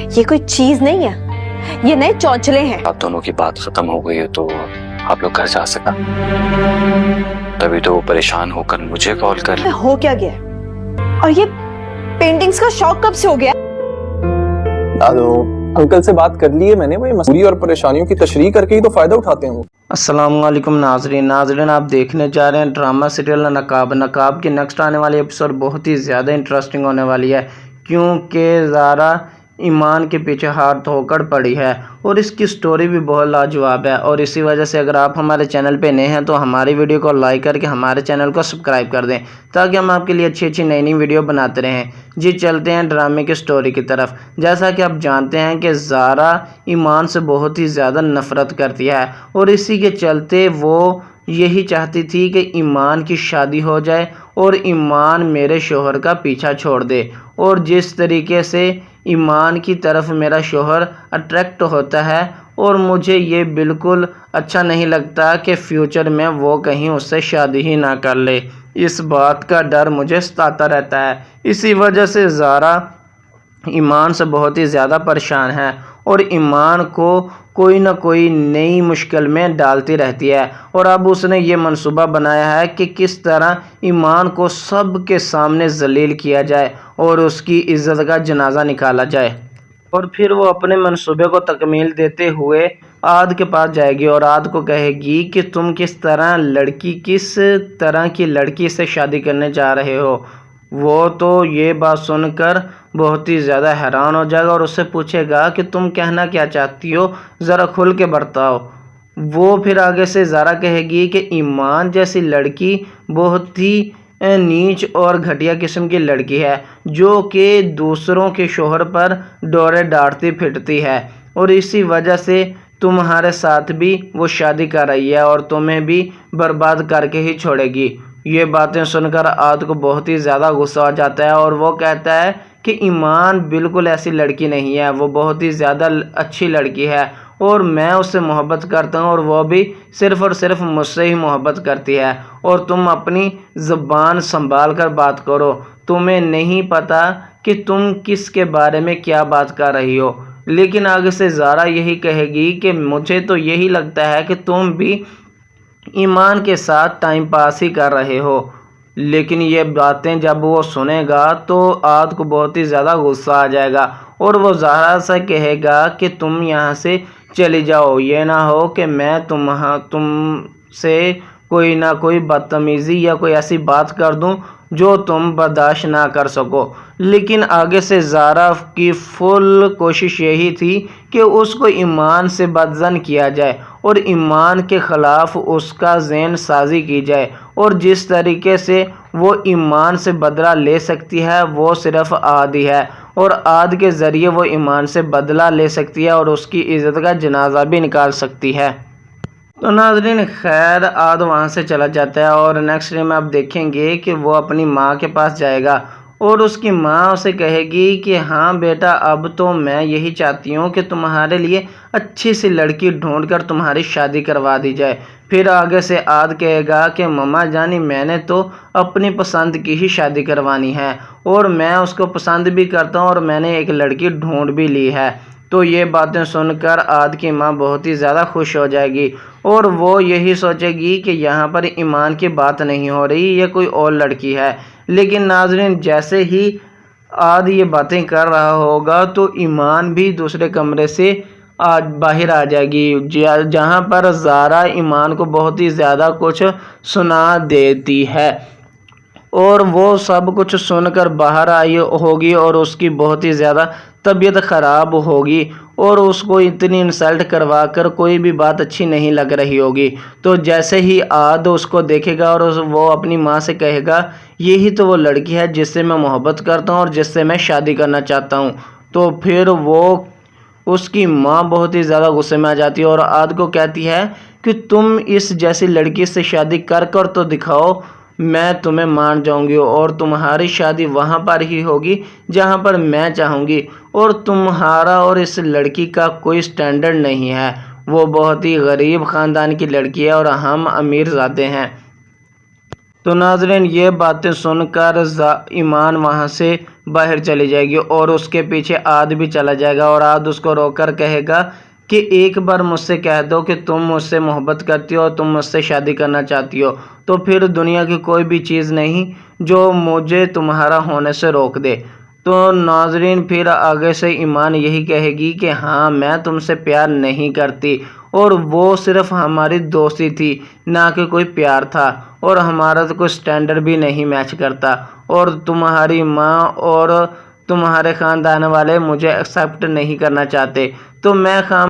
ये कोई चीज नहीं है, ये नए चौंचले हैं। आप दोनों की बात खत्म हो गई है तो आप लोग घर जा सका। तभी तो वो परेशान होकर मुझे कॉल कर रहे। हो क्या गया? और ये पेंटिंग्स का शौक कब से हो गया? दादू अंकल से बात कर ली है मैंने, वही मजबूरी और परेशानियों की तशरीह करके ही तो फायदा उठाते हैं वो। अस्सलामुअलैकुम नाज़रीन आप देखने जा रहे हैं ड्रामा सीरियल नकाब की नेक्स्ट आने वाली एपिसोड बहुत ही ज़्यादा इंटरेस्टिंग होने वाली है, क्योंकि ज़ारा ईमान के पीछे हाथ धोकर पड़ी है और इसकी स्टोरी भी बहुत लाजवाब है। और इसी वजह से अगर आप हमारे चैनल पे नए हैं तो हमारी वीडियो को लाइक करके हमारे चैनल को सब्सक्राइब कर दें, ताकि हम आपके लिए अच्छी अच्छी नई वीडियो बनाते रहें। जी चलते हैं ड्रामे की स्टोरी की तरफ। जैसा कि आप जानते हैं कि ज़ारा ईमान से बहुत ही ज़्यादा नफ़रत करती है और इसी के चलते वो यही चाहती थी कि ईमान की शादी हो जाए और ईमान मेरे शोहर का पीछा छोड़ दे। और जिस तरीके से ईमान की तरफ मेरा शोहर अट्रैक्ट होता है और मुझे ये बिल्कुल अच्छा नहीं लगता कि फ्यूचर में वो कहीं उससे शादी ही ना कर ले, इस बात का डर मुझे सताता रहता है। इसी वजह से ज़ारा ईमान से बहुत ही ज़्यादा परेशान है और ईमान को कोई ना कोई नई मुश्किल में डालती रहती है। और अब उसने ये मंसूबा बनाया है कि किस तरह ईमान को सब के सामने जलील किया जाए और उसकी इज़्ज़त का जनाजा निकाला जाए। और फिर वो अपने मंसूबे को तकमील देते हुए आद के पास जाएगी और आद को कहेगी कि तुम किस तरह की लड़की से शादी करने जा रहे हो। वो तो ये बात सुनकर बहुत ही ज़्यादा हैरान हो जाएगा और उससे पूछेगा कि तुम कहना क्या चाहती हो, ज़रा खुल के बताओ। वो फिर आगे से ज़ारा कहेगी कि ईमान जैसी लड़की बहुत ही नीच और घटिया किस्म की लड़की है, जो कि दूसरों के शोहर पर डोरे डांटती फिरती है और इसी वजह से तुम्हारे साथ भी वो शादी कर रही है और तुम्हें भी बर्बाद करके ही छोड़ेगी। ये बातें सुनकर आद को बहुत ही ज़्यादा गुस्सा आ जाता है और वो कहता है कि ईमान बिल्कुल ऐसी लड़की नहीं है, वो बहुत ही ज़्यादा अच्छी लड़की है और मैं उससे मोहब्बत करता हूँ और वो भी सिर्फ़ और सिर्फ मुझसे ही मोहब्बत करती है। और तुम अपनी ज़ुबान संभाल कर बात करो, तुम्हें नहीं पता कि तुम किसके बारे में क्या बात कर रही हो। लेकिन आगे से ज़ारा यही कहेगी कि मुझे तो यही लगता है कि तुम भी ईमान के साथ टाइम पास ही कर रहे हो। लेकिन ये बातें जब वो सुनेगा तो आद को बहुत ही ज़्यादा गुस्सा आ जाएगा और वो ज़ारा से कहेगा कि तुम यहाँ से चली जाओ, ये ना हो कि मैं तुमसे कोई ना कोई बदतमीज़ी या कोई ऐसी बात कर दूं जो तुम बर्दाश्त ना कर सको। लेकिन आगे से ज़ारा की फुल कोशिश यही थी कि उसको ईमान से बदज़न किया जाए और ईमान के ख़िलाफ़ उसका ज़हन साजी की जाए और जिस तरीके से वो ईमान से बदला ले सकती है वो सिर्फ़ आद ही है और आद के ज़रिए वो ईमान से बदला ले सकती है और उसकी इज़्ज़त का जनाजा भी निकाल सकती है। तो नाज़रीन खैर आद वहाँ से चला जाता है और नेक्स्ट डे में आप देखेंगे कि वो अपनी माँ के पास जाएगा और उसकी माँ उसे कहेगी कि हाँ बेटा, अब तो मैं यही चाहती हूँ कि तुम्हारे लिए अच्छी सी लड़की ढूंढकर तुम्हारी शादी करवा दी जाए। फिर आगे से आद कहेगा कि मम्मा जानी मैंने तो अपनी पसंद की ही शादी करवानी है और मैं उसको पसंद भी करता हूँ और मैंने एक लड़की ढूंढ भी ली है। तो ये बातें सुनकर आद की माँ बहुत ही ज़्यादा खुश हो जाएगी और वो यही सोचेगी कि यहाँ पर ईमान की बात नहीं हो रही, ये कोई और लड़की है। लेकिन नाज़रीन जैसे ही आद ये बातें कर रहा होगा तो ईमान भी दूसरे कमरे से बाहर आ जाएगी, जहाँ पर ज़ारा ईमान को बहुत ही ज़्यादा कुछ सुना देती है और वो सब कुछ सुनकर बाहर आई होगी और उसकी बहुत ही ज़्यादा तबीयत ख़राब होगी और उसको इतनी इंसल्ट करवा कर कोई भी बात अच्छी नहीं लग रही होगी। तो जैसे ही आद उसको देखेगा और वो अपनी माँ से कहेगा यही तो वो लड़की है जिससे मैं मोहब्बत करता हूँ और जिससे मैं शादी करना चाहता हूँ, तो फिर वो उसकी माँ बहुत ही ज़्यादा गुस्से में आ जाती है और आद को कहती है कि तुम इस जैसी लड़की से शादी कर कर तो दिखाओ, मैं तुम्हें मान जाऊंगी और तुम्हारी शादी वहाँ पर ही होगी जहाँ पर मैं चाहूँगी और तुम्हारा और इस लड़की का कोई स्टैंडर्ड नहीं है, वो बहुत ही गरीब ख़ानदान की लड़की है और हम अमीर ज़ादे हैं। تو ناظرین یہ باتیں سن کر ایمان وہاں سے باہر چلی جائے گی اور اس کے پیچھے عاد بھی چلا جائے گا، اور عاد اس کو روک کر کہے گا کہ ایک بار مجھ سے کہہ دو کہ تم مجھ سے محبت کرتی ہو اور تم مجھ سے شادی کرنا چاہتی ہو، تو پھر دنیا کی کوئی بھی چیز نہیں جو مجھے تمہارا ہونے سے روک دے۔ تو ناظرین پھر آگے سے ایمان یہی کہے گی کہ ہاں میں تم سے پیار نہیں کرتی، اور وہ صرف ہماری دوستی تھی نہ کہ کوئی پیار تھا، اور ہمارا تو کوئی سٹینڈرڈ بھی نہیں میچ کرتا، اور تمہاری ماں اور تمہارے خاندان والے مجھے ایکسیپٹ نہیں کرنا چاہتے، تو میں